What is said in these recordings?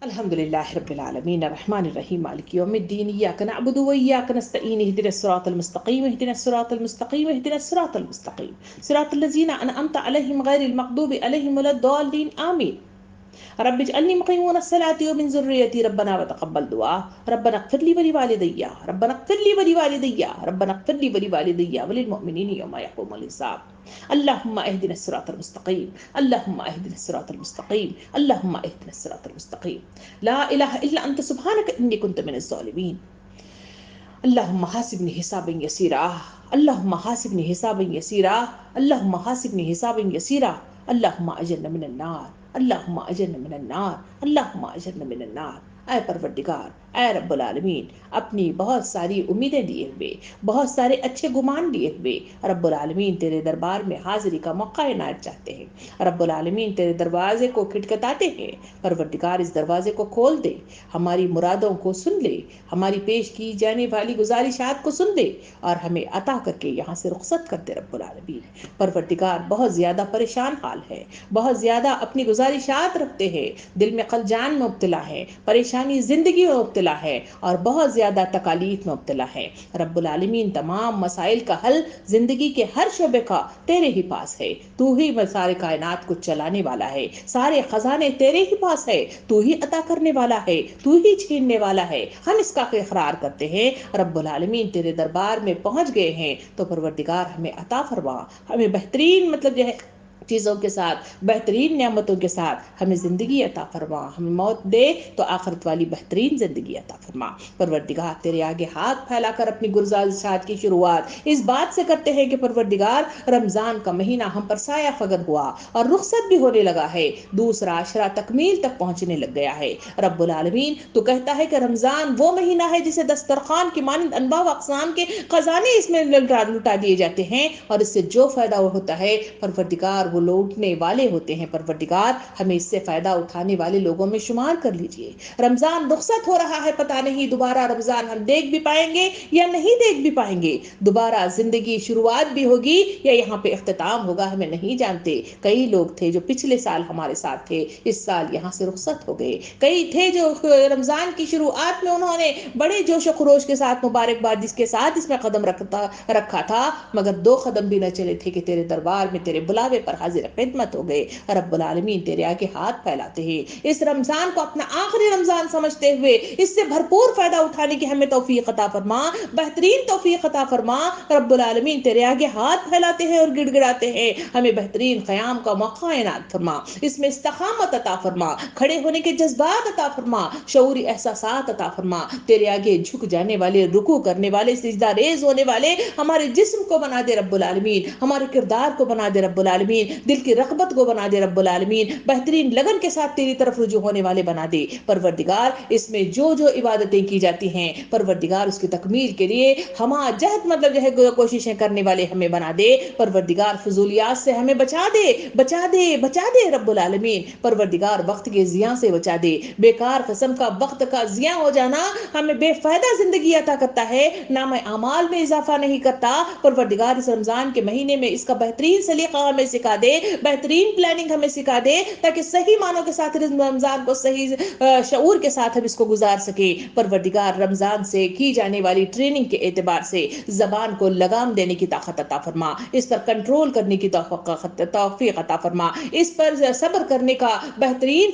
الحمد لله رب العالمين الرحمن الرحيم مالك يوم الدين إياك نعبد وإياك نستعين اهدنا الصراط المستقيم اهدنا الصراط المستقيم اهدنا الصراط المستقيم صراط الذين أنعمت عليهم غير المغضوب عليهم ولا الضالين آمين. رب اجعلني مقيم الصلاة ومن ذريتي ربنا وتقبل دعاء ربنا اغفر لي ولوالدي ربنا اغفر لي ولوالدي ربنا اغفر لي ولوالدي وللمؤمنين يوم يقوم الحساب. اللهم اهدنا الصراط المستقيم اللهم اهدنا الصراط المستقيم اللهم اهدنا الصراط المستقيم. لا إله إلا أنت سبحانك إني كنت من الظالمين. اللهم حاسبني حسابا يسيرا اللهم حاسبني حسابا يسيرا اللهم حاسبني حسابا يسيرا اللهم اجرنا من النار اللهم اجرنا من النار اللهم اجرنا من النار. اے پروردگار، اے رب العالمین، اپنی بہت ساری امیدیں لیے ہوئے، بہت سارے اچھے گمان لیے ہوئے رب العالمین تیرے دربار میں حاضری کا موقع عنایت چاہتے ہیں۔ رب العالمین تیرے دروازے کو کھٹکھٹاتے ہیں، پروردگار اس دروازے کو کھول دے، ہماری مرادوں کو سن لے، ہماری پیش کی جانے والی گزارشات کو سن لے اور ہمیں عطا کر کے یہاں سے رخصت کر دے رب العالمین۔ پروردگار بہت زیادہ پریشان حال ہے، بہت زیادہ اپنی گزارشات رکھتے ہیں، دل میں خلجان میں مبتلا ہے، پریشانی زندگی میں مبتلا ہے اور بہت زیادہ تکالیف میں مبتلا ہے۔ رب العالمین تمام مسائل کا حل زندگی کے ہر شعبے کا تیرے ہی پاس ہے، تو ہی سارے کائنات کو چلانے والا ہے، سارے خزانے تیرے ہی پاس ہے، تو ہی عطا کرنے والا ہے، تو ہی چھیننے والا ہے۔ ہم اس کا اقرار کرتے ہیں، رب العالمین تیرے دربار میں پہنچ گئے ہیں تو پروردگار ہمیں عطا فرما، ہمیں بہترین جو ہے چیزوں کے ساتھ، بہترین نعمتوں کے ساتھ ہمیں زندگی عطا فرما، ہمیں موت دے تو آخرت والی بہترین زندگی عطا فرما۔ پروردگار تیرے آگے ہاتھ پھیلا کر اپنی گزارشات کی شروعات اس بات سے کرتے ہیں کہ پروردگار رمضان کا مہینہ ہم پر سایہ فگن ہوا اور رخصت بھی ہونے لگا ہے، دوسرا عشرہ تکمیل تک پہنچنے لگ گیا ہے۔ رب العالمین تو کہتا ہے کہ رمضان وہ مہینہ ہے جسے دسترخوان کی مانند انواع و اقسام کے خزانے اس میں لٹا دیے جاتے ہیں اور اس سے جو فائدہ ہوتا ہے پروردگار وہ لوٹنے والے ہوتے ہیں۔ پروردگار ہمیں اس سے فائدہ اٹھانے والے لوگوں میں شمار کر لیجئے۔ رمضان رخصت ہو رہا ہے، پتہ نہیں دوبارہ رمضان ہم دیکھ بھی پائیں گے یا نہیں دیکھ بھی پائیں گے، دوبارہ زندگی شروعات بھی ہوگی یا یہاں پہ اختتام ہوگا، ہمیں نہیں جانتے۔ کئی لوگ تھے جو پچھلے سال ہمارے ساتھ تھے، اس سال یہاں سے رخصت ہو گئے، کئی تھے جو رمضان کی شروعات میں انہوں نے بڑے جوش و خروش کے ساتھ مبارکباد کے ساتھ اس میں قدم رکھا تھا، مگر 2 قدم بھی نہ چلے تھے کہ تیرے دربار میں تیرے بلاوے پر حاضر خدمت ہو گئے۔ رب العالمین تیرے آگے ہاتھ پھیلاتے ہیں، اس رمضان کو اپنا آخری رمضان سمجھتے ہوئے اس سے بھرپور فائدہ اٹھانے کی ہمیں توفیق عطا فرما، بہترین توفیق عطا فرما۔ رب العالمین تیرے آگے ہاتھ پھیلاتے ہیں اور گڑ گڑاتے ہیں، ہمیں بہترین قیام کا موقع عنایت فرما، اس میں استقامت عطا فرما، کھڑے ہونے کے جذبات عطا فرما، شعوری احساسات عطا فرما، تیرے آگے جھک جانے والے، رکوع کرنے والے، سجدہ ریز ہونے والے ہمارے جسم کو بنا دے رب العالمین، ہمارے کردار کو بنا دے رب العالمین، دل کی رغبت کو بنا دے رب العالمین، بہترین لگن کے ساتھ تیری طرف رجوع ہونے والے بنا دے پروردگار۔ اس میں جو جو عبادتیں کی جاتی ہیں پروردگار اس کی تکمیل کے لیے ہم جہد جو ہے کوششیں کرنے والے ہمیں بنا دے پروردگار، فضولیات سے ہمیں بچا دے بچا دے بچا دے رب العالمین، پروردگار وقت کے ضیاع سے بچا دے، بیکار قسم کا وقت کا ضیاع ہو جانا ہمیں بے فائدہ زندگی عطا کرتا ہے، نام اعمال میں اضافہ نہیں کرتا۔ پروردگار اس رمضان کے مہینے میں اس کا بہترین سلیقہ ہمیں سکھا دے، بہترین پلاننگ ہمیں سکھا دے تاکہ صحیح معنوں کے ساتھ رمضان کو صحیح شعور کے ساتھ ہم اس کو گزار سکے۔ پروردگار رمضان سے کی جانے والی ٹریننگ کے اعتبار سے زبان کو لگام دینے کی طاقت عطا فرما، اس پر کنٹرول کرنے کی توفیق عطا فرما، اس پر صبر کرنے کا بہترین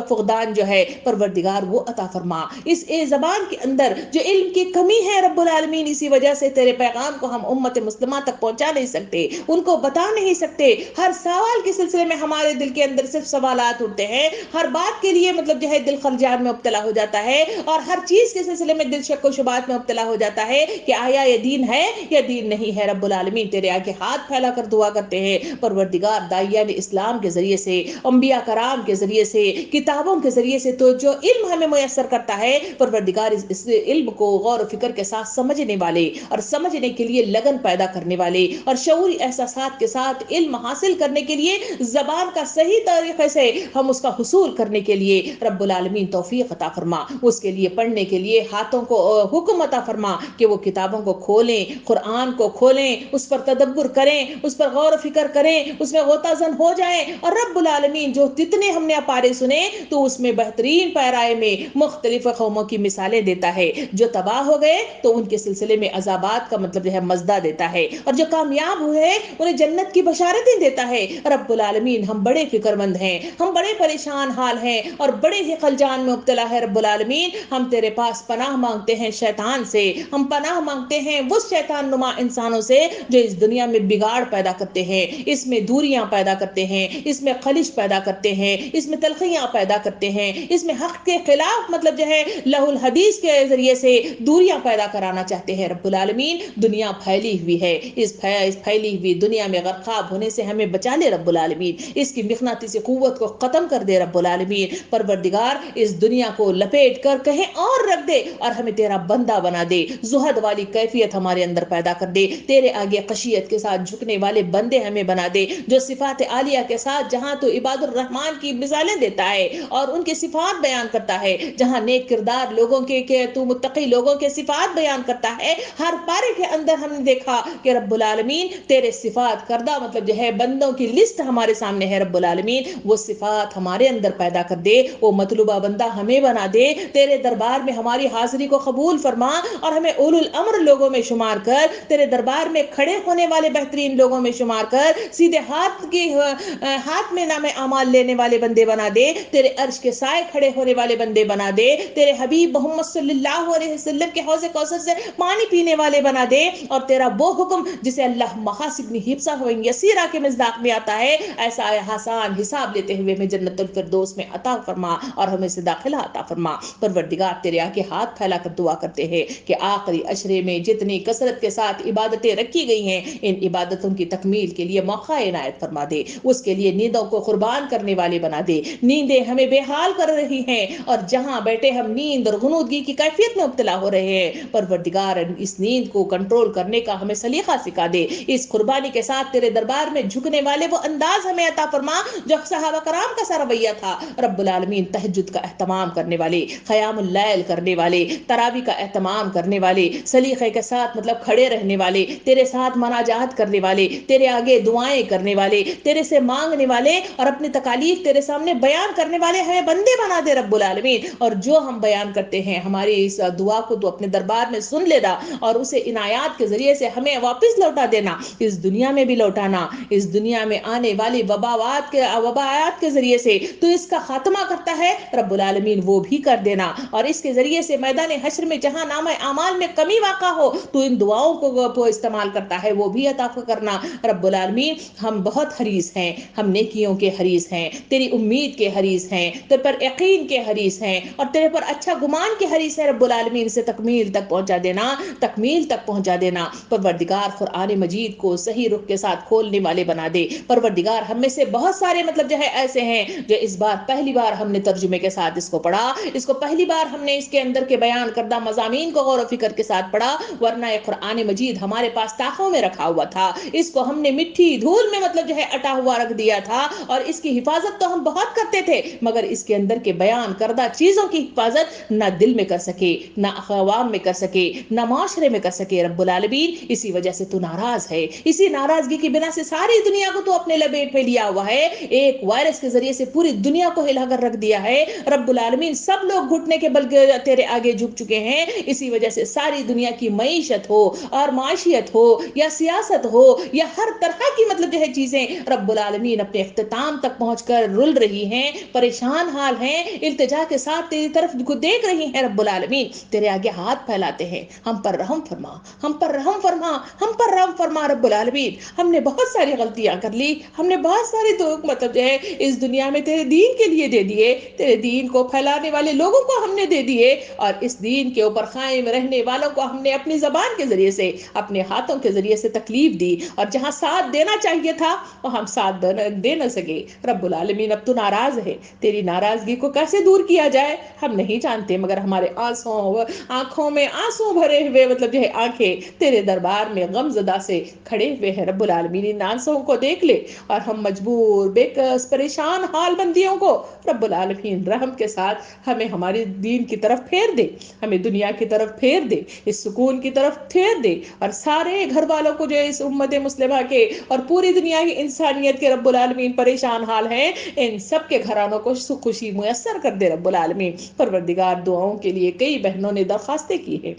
فقدان جو ہے پروردگار وہ عطا فرما۔ اس زبان کے اندر جو علم کی کمی ہے رب العالمین، اسی وجہ سے تیرے پیغام کو ہم امت مسلمہ تک پہنچا نہیں سکتے، ان کو بتا نہیں سکتے۔ ہر سوال کے سلسلے میں ہمارے دل کے اندر صرف سوالات اٹھتے ہیں، ہر بات کے لیے جو ہے دل خلجان میں مبتلا ہو جاتا ہے، اور ہر چیز کے سلسلے میں دل شک و شبہات میں مبتلا ہو جاتا ہے کہ آیا یہ دین ہے یا دین نہیں ہے۔ رب العالمین تیرے آگے ہاتھ پھیلا کر دعا کرتے ہیں پروردگار، داعیان اسلام کے ذریعے سے، انبیاء کرام کے ذریعے سے، کتابوں کے ذریعے سے تو جو علم ہمیں میسر کرتا ہے پروردگار اس علم کو غور و فکر کے ساتھ سمجھنے والے اور سمجھنے کے لیے لگن پیدا کرنے والے اور شعوری احساسات کے ساتھ علم حاصل کرنے کے لیے, زبان کا صحیح طریقے سے ہم اس کا حصول کرنے کے لیے رب العالمین توفیق عطا فرما. اس کے لیے پڑھنے کے لیے ہاتھوں کو حکم عطا فرما کہ وہ کتابوں کو کھولیں, قرآن کو کھولیں, اس پر تدبر کریں, اس پر غور و فکر کریں, اس میں غوطہ زن ہو جائیں. اور رب العالمین جو جتنے ہم نے پارے سنے تو اس میں بہترین پیرائے میں مختلف قوموں کی مثالیں دیتا ہے. جو تباہ ہو گئے تو ان کے سلسلے میں عذابات کا مطلب جو ہے مزدہ دیتا ہے, اور جو کامیاب ہوئے انہیں جنت کی بشارتیں دیتا ہے. رب العالمین ہم بڑے فکر مند ہیں, ہم بڑے پریشان حال ہیں اور بڑے ہی خلجان میں مبتلا ہے. رب العالمین ہم تیرے پاس پناہ مانگتے ہیں شیطان سے, ہم پناہ مانگتے ہیں اس شیطان نما انسانوں سے جو اس دنیا میں بگاڑ پیدا کرتے ہیں, اس میں دوریاں پیدا کرتے ہیں, اس میں خلش پیدا کرتے ہیں, اس میں تلخیاں پیدا کرتے ہیں, اس میں حق کے خلاف مطلب جو ہے لہو الحدیث کے ذریعے سے دوریاں پیدا کرانا چاہتے ہیں. رب العالمین دنیا پھیلی ہوئی ہے, اس پھیلی ہوئی دنیا میں غرقاب ہونے سے ہمیں بچا لے رب العالمین, اس کی مقناطیسی قوت کو ختم کر دے رب العالمین. پروردگار اس دنیا کو لپیٹ کر کہیں اور رکھ دے اور ہمیں تیرا بندہ بنا دے, زہد والی کیفیت ہمارے اندر پیدا کر دے, تیرے آگے خشیت کے ساتھ جھکنے والے بندے ہمیں بنا دے, جو صفات عالیہ کے ساتھ جہاں تو عباد الرحمن کی مثالیں دیتا ہے اور ان کے صفات بیان کرتا ہے, جہاں نیک کردار لوگوں کے تو متقی لوگوں کے صفات بیان کرتا ہے, ہر پارے کے اندر ہم نے دیکھا کہ رب العالمین تیرے صفات کردہ مطلب جو ہے بندوں کی لسٹ ہمارے سامنے ہے. رب العالمین وہ صفات ہمارے اندر پیدا کر دے, وہ مطلوبہ بندہ ہمیں بنا دے, تیرے دربار میں ہماری حاضری کو قبول فرما اور ہمیں اولو الامر لوگوں میں شمار کر, تیرے دربار میں کھڑے ہونے والے بہترین لوگوں میں شمار کر, سیدھے ہاتھ میں نام اعمال لینے والے بندے بنا دے, تیرے عرش کے سائے کھڑے ہونے والے بندے بنا دے, تیرے حبیب محمد صلی اللہ علیہ وسلم کے حوض کوثر سے پانی پینے والے بنا دے, اور تیرا وہ حکم جسے اللہ محاسب حفظہ یسیرہ کے مصداق میں آتا ہے, ایسا آسان حساب لیتے ہوئے ہمیں جنت الفردوس میں عطا فرما اور ہمیں سے داخلہ عطا فرما. پروردگار تیرے آگے ہاتھ پھیلا کر دعا کرتے ہیں کہ آخری عشرے میں جتنی کثرت کے ساتھ عبادتیں رکھی گئی ہیں ان عبادتوں کی تکمیل کے لیے موقع عنایت فرما دے, اس کے لیے نیندوں کو قربان کرنے والے بنا دے. نیندیں ہمیں بے حال کر رہی ہیں اور جہاں بیٹھے ہم نیند اور غنودگی کی کیفیت میں مبتلا ہو رہے ہیں, پروردگار اس نیند کو کنٹرول کرنے کا ہمیں سلیقہ سکھا دے. اس قربانی کے ساتھ تیرے دربار میں جھکنے والے وہ انداز ہمیں عطا فرما جو صحابہ کرام کا سا رویہ تھا. رب العالمین تہجد کا اہتمام کرنے والے, قیام اللیل کرنے والے, تراویح کا اہتمام کرنے والے, سلیقے کے ساتھ مطلب کھڑے رہنے والے, تیرے ساتھ مناجات کرنے والے, تیرے آگے دعائیں کرنے والے, تیرے سے مانگنے والے اور اپنی تکالیف تیرے سامنے بیان کرنے والے ہمیں بندے بنا دے رب العالمین. اور جو ہم بیان کرتے ہیں ہماری اس دعا کو تو اپنے دربار میں سن لینا اور اسے عنایات کے ذریعے سے ہمیں واپس لوٹا دینا, اس دنیا میں بھی لوٹانا, اس دنیا میں آنے والی وباعات کے ذریعے سے تو اس کا خاتمہ کرتا ہے رب العالمین وہ بھی کر دینا, اور اس کے ذریعے سے میدان حشر میں جہاں نام اعمال میں کمی واقع ہو تو ان دعاؤں کو استعمال کرتا ہے وہ بھی عطا کرنا. رب العالمین ہم بہت حریص ہیں, ہم نیکیوں کے حریص ہیں, تیری امید کے حریص ہیں, تیرے پر یقین کے حریص ہیں اور تیرے پر اچھا گمان کے حریص ہیں. رب العالمین سے تکمیل تک پہنچا دینا, تکمیل تک پہنچا دینا. پروردگار قرآن مجید کو صحیح رخ کے ساتھ کھولنے والے بنا دے. پروردگار ہم میں سے بہت سارے مطلب جو ہے ایسے ہیں جو اس بار پہلی بار ہم نے ترجمے کے ساتھ اس کو پڑھا, اس کو پہلی بار ہم نے اس کے اندر کے بیان کردہ مضامین کو غور و فکر کے ساتھ پڑھا, ورنہ یہ قرآن مجید ہمارے پاس تاخوں میں رکھا ہوا تھا, اس کو ہم نے مٹھی دھول میں مطلب جو ہے اٹا ہوا رکھ دیا تھا, اور اس کی حفاظت تو ہم بہت کرتے تھے مگر اس کے اندر کے بیان کردہ چیزوں کی حفاظت نہ دل میں کر سکے, نہ عوام میں کر سکے, نہ معاشرے میں کر سکے. رب العالمین اسی وجہ سے تو ناراض ہے, اسی ناراضگی کی بنا سے ساری دنیا کو تو اپنے لپیٹ میں لیا ہوا ہے, ایک وائرس کے ذریعے سے پوری دنیا کو ہلا کر رکھ دیا ہے. رب العالمین سب لوگ گھٹنے کے بل تیرے آگے جھک چکے ہیں, اسی وجہ سے ساری دنیا کی معیشت ہو اور معاشیت ہو یا سیاست ہو یا ہر طرح کی مطلب جو ہے چیزیں رب العالمین اپنے اختتام تک پہنچ کر رل رہی ہیں, پریشان حال ہیں, التجا کے ساتھ تیری طرف کو دیکھ رہی ہیں. رب العالمین تیرے آگے ہاتھ پھیلاتے ہیں, ہم پر رحم فرما, ہم پر رحم فرما, ہم پر رحم فرما. رب العالمین ہم نے بہت ساری غلطیاں کر لی, ہم نے بہت سارے مطلب جو ہے اس دنیا میں تیرے دین کے لیے دے دیے, تیرے دین کو پھیلانے والے لوگوں کو ہم نے دے دیے, اور اس دین کے اوپر قائم رہنے والوں کو ہم نے اپنی زبان کے ذریعے سے, اپنے ہاتھوں کے ذریعے سے تکلیف دی, اور جہاں ساتھ دینا چاہیے تھا وہ ہم ساتھ دے نہ سکے. رب العالمین اب تو ناراض ہے, تیری ناراضگی کو کیسے دور کیا جائے ہم نہیں جانتے, مگر ہمارے آنکھوں میں آنسو بھرے ہوئے مطلب جو ہے آنکھیں تیرے دربار میں غم زدہ سے کھڑے ہوئے ہیں. رب العالمین ان آنسوں کو دیکھ دیکھ لے اور ہم مجبور بےکس پریشان حال بندیوں کو رب العالمین رحم کے ساتھ ہمیں ہماری دین کی طرف پھیر دے، ہمیں دنیا کی طرف پھیر دے، اس سکون کی طرف پھیر دے، اور سارے گھر والوں کو جو اس امت مسلمہ کے اور پوری دنیا کی انسانیت کے رب العالمین پریشان حال ہیں، ان سب کے گھرانوں کو سکھ خوشی میسر کر دے رب العالمین۔ پروردگار دعاؤں کے لیے کئی بہنوں نے درخواستیں کی ہیں،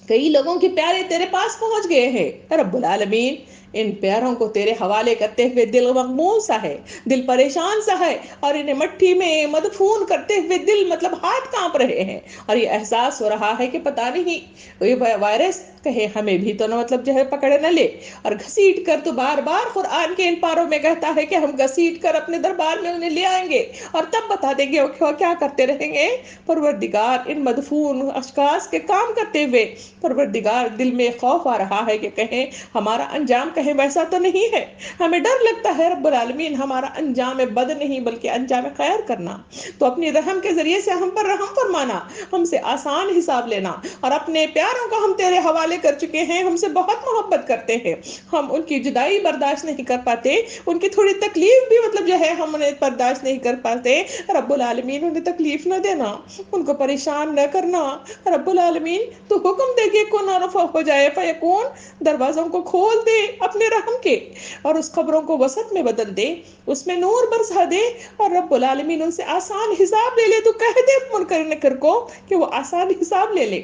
کئی لوگوں کے پیارے تیرے پاس پہنچ گئے ہیں رب العالمین، ان پیاروں کو تیرے حوالے کرتے ہوئے دل مغموم سا ہے، دل پریشان سا ہے، اور انہیں مٹھی میں مدفون کرتے ہوئے دل مطلب ہاتھ کانپ رہے ہیں، اور یہ احساس ہو رہا ہے کہ پتہ نہیں یہ وائرس کہیں ہمیں بھی تو نہ مطلب جو ہے پکڑ نہ لے، اور گھسیٹ کر تو بار بار قرآن کے ان پاروں میں کہتا ہے کہ ہم گھسیٹ کر اپنے دربار میں انہیں لے آئیں گے اور تب بتا دیں گے وہ کیا کرتے رہیں گے۔ پروردگار ان مدفون اشخاص کے کام کرتے ہوئے پروردگار دل میں خوف آ رہا ہے کہ کہیں ہمارا انجام کہیں ویسا تو نہیں ہے، ہمیں ڈر لگتا ہے رب العالمین ہمارا انجام بد نہیں بلکہ انجام خیر کرنا، تو اپنی رحم کے ذریعے سے ہم پر رحم فرمانا، ہم سے آسان حساب لینا، اور اپنے پیاروں کو ہم تیرے حوالے کر چکے ہیں، ہم سے بہت محبت کرتے ہیں، ہم ان کی جدائی برداشت نہیں کر پاتے، ان کی تھوڑی تکلیف بھی مطلب جو ہے ہم انہیں برداشت نہیں کر پاتے، رب العالمین انہیں تکلیف نہ دینا، ان کو پریشان نہ کرنا، رب العالمین تو حکم دے کہ کن رفع ہو جائے فیکون، دروازوں کو کھول دے اپنے رحم کے اور اس قبروں کو وسط میں بدل دے، اس میں نور برسا دے، اور رب العالمین ان سے آسان حساب لے لے، تو کہہ دے منکر نکر کو کہ وہ آسان حساب لے لے،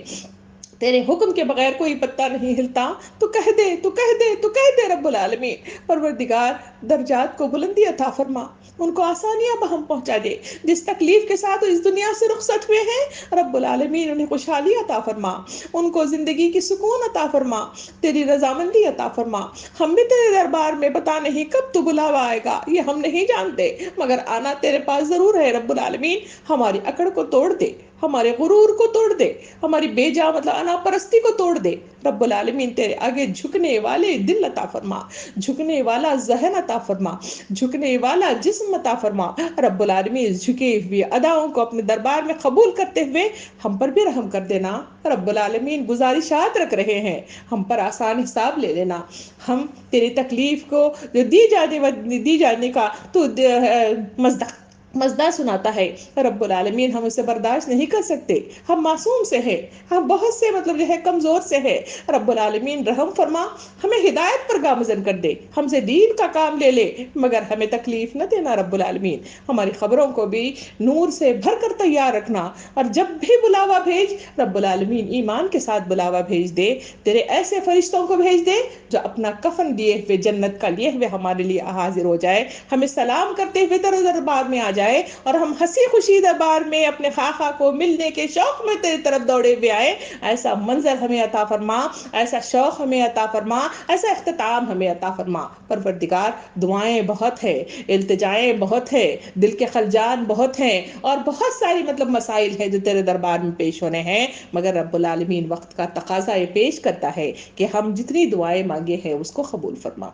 تیرے حکم کے بغیر کوئی پتہ نہیں ہلتا، تو کہہ دے تو کہہ دے تو کہہ دے رب العالمین۔ پروردگار درجات کو بلندی عطا فرما، ان کو آسانیاں بہم پہنچا دے، جس تکلیف کے ساتھ اس دنیا سے رخصت ہوئے ہیں رب العالمین انہیں خوشحالی عطا فرما، ان کو زندگی کی سکون عطا فرما، تیری رضامندی عطا فرما۔ ہم بھی تیرے دربار میں پتہ نہیں کب تو بلاوا آئے گا، یہ ہم نہیں جانتے، مگر آنا تیرے پاس ضرور ہے رب العالمین۔ ہماری اکڑ کو توڑ دے، ہمارے غرور کو توڑ دے، ہماری بے جا مطلب انا پرستی کو توڑ دے رب العالمین، تیرے آگے جھکنے والے دل عطا فرما، جھکنے والا ذہن عطا فرما، جھکنے والا جسم عطا فرما رب العالمین، جھکے ہوئے اداؤں کو اپنے دربار میں قبول کرتے ہوئے ہم پر بھی رحم کر دینا رب العالمین۔ گزارشات رکھ رہے ہیں، ہم پر آسان حساب لے لینا، ہم تیری تکلیف کو دی جانے کا تو مزدہ سناتا ہے رب العالمین، ہم اسے برداشت نہیں کر سکتے، ہم معصوم سے ہیں، ہم بہت سے مطلب جو ہے کمزور سے ہیں، رب العالمین رحم فرما، ہمیں ہدایت پر گامزن کر دے، ہم سے دین کا کام لے لے، مگر ہمیں تکلیف نہ دینا رب العالمین، ہماری خبروں کو بھی نور سے بھر کر تیار رکھنا، اور جب بھی بلاوا بھیج رب العالمین ایمان کے ساتھ بلاوا بھیج دے، تیرے ایسے فرشتوں کو بھیج دے جو اپنا کفن دیے ہوئے جنت کا لیے ہوئے ہمارے لیے حاضر ہو جائے، ہمیں سلام کرتے ہوئے تیرے دربار میں آ جائے، اور ہم ہنسی خوشی دربار میں اپنے خاقہ کو ملنے کے شوق میں تیری طرف دوڑے ہوئے آئے، ایسا منظر ہمیں عطا فرما، ایسا شوق ہمیں عطا فرما، ایسا اختتام ہمیں عطا فرما۔ پروردگار دعائیں بہت ہے، التجائیں بہت ہے، دل کے خلجان بہت ہیں، اور بہت ساری مطلب مسائل ہیں جو تیرے دربار میں پیش ہونے ہیں، مگر رب العالمین وقت کا تقاضا یہ پیش کرتا ہے کہ ہم جتنی دعائیں مانگے ہیں اس کو قبول فرما،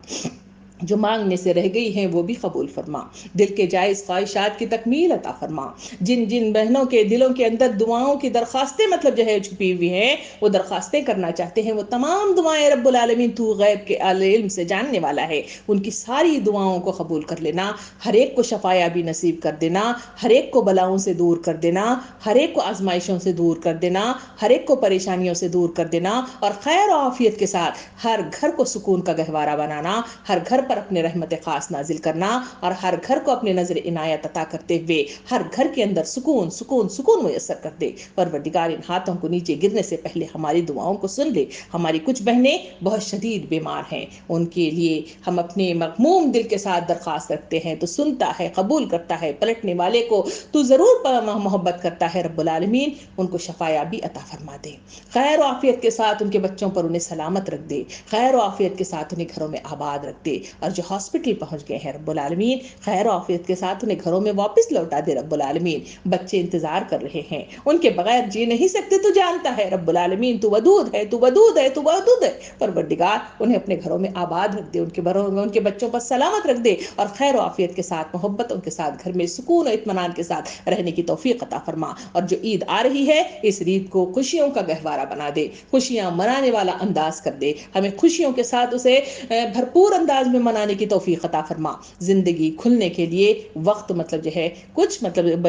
جو مانگنے سے رہ گئی ہیں وہ بھی قبول فرما، دل کے جائز خواہشات کی تکمیل عطا فرما، جن جن بہنوں کے دلوں کے اندر دعاؤں کی درخواستیں مطلب جو ہے چھپی ہوئی ہیں، وہ درخواستیں کرنا چاہتے ہیں، وہ تمام دعائیں رب العالمین تو غیب کے علم سے جاننے والا ہے، ان کی ساری دعاؤں کو قبول کر لینا، ہر ایک کو شفایابی نصیب کر دینا، ہر ایک کو بلاؤں سے دور کر دینا، ہر ایک کو آزمائشوں سے دور کر دینا، ہر ایک کو پریشانیوں سے دور کر دینا، اور خیر و عافیت کے ساتھ ہر گھر کو سکون کا گہوارہ بنانا، ہر گھر پر اپنے رحمت خاص نازل کرنا، اور ہر گھر کو اپنے نظر عنایت عطا کرتے ہوئے ہر گھر کے اندر سکون سکون سکون میسر کر دے۔ پروردگار ان ہاتھوں کو نیچے گرنے سے پہلے ہماری دعاؤں کو سن لے، ہماری کچھ بہنیں بہت شدید بیمار ہیں، ان کے لیے ہم اپنے مغموم دل کے ساتھ درخواست رکھتے ہیں، تو سنتا ہے، قبول کرتا ہے، پلٹنے والے کو تو ضرور محبت کرتا ہے رب العالمین، ان کو شفایابی عطا فرما دے، خیر و عافیت کے ساتھ ان کے بچوں پر انہیں سلامت رکھ دے، خیر و عافیت کے ساتھ انہیں گھروں میں آباد رکھ دے، اور جو ہاسپٹل پہنچ گئے ہیں رب العالمین خیر و عافیت کے ساتھ انہیں گھروں میں واپس لوٹا دے رب العالمین، بچے انتظار کر رہے ہیں، ان کے بغیر جی نہیں سکتے، تو جانتا ہے رب العالمین، تو ودود ہے، تو ودود ہے، تو ودود ہے، پروردگار انہیں اپنے گھروں میں آباد رکھ دے، ان کے بچوں پر سلامت رکھ دے، اور خیر و عافیت کے ساتھ محبتوں کے ساتھ گھر میں سکون و اطمینان کے ساتھ رہنے کی توفیق عطا فرما، اور جو عید آ رہی ہے اس عید کو خوشیوں کا گہوارہ بنا دے، خوشیاں منانے والا انداز کر دے، ہمیں خوشیوں کے ساتھ اسے بھرپور انداز میں منانے کی توفیق عطا فرما. زندگی کھلنے کے لیے وقت جو ہے کچھ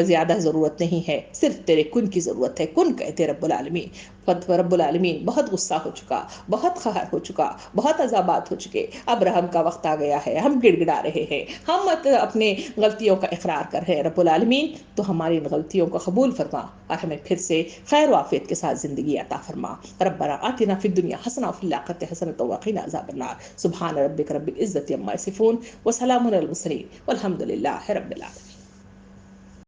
زیادہ ضرورت نہیں ہے، صرف تیرے کن کی ضرورت ہے. کن کہتے رب العالمین. رب العالمین بہت غصہ ہو چکا، بہت قہر ہو چکا، بہت عذابات ہو چکے. اب رحم کا وقت آ گیا ہے، ہم گڑ گڑا رہے ہیں، ہم اپنے غلطیوں کا اقرار کر رہے ہیں. رب العالمین تو ہماری ان غلطیوں کو قبول فرما اور ہمیں پھر سے خیر و عافیت کے ساتھ زندگی عطا فرما. ربنا آتنا فی الدنیا حسنہ وفی الآخرۃ حسنۃ وقنا عذاب النار. سبحان ربک رب العزۃ عما یصفون وسلام علی المرسلین والحمد للہ رب العالمین.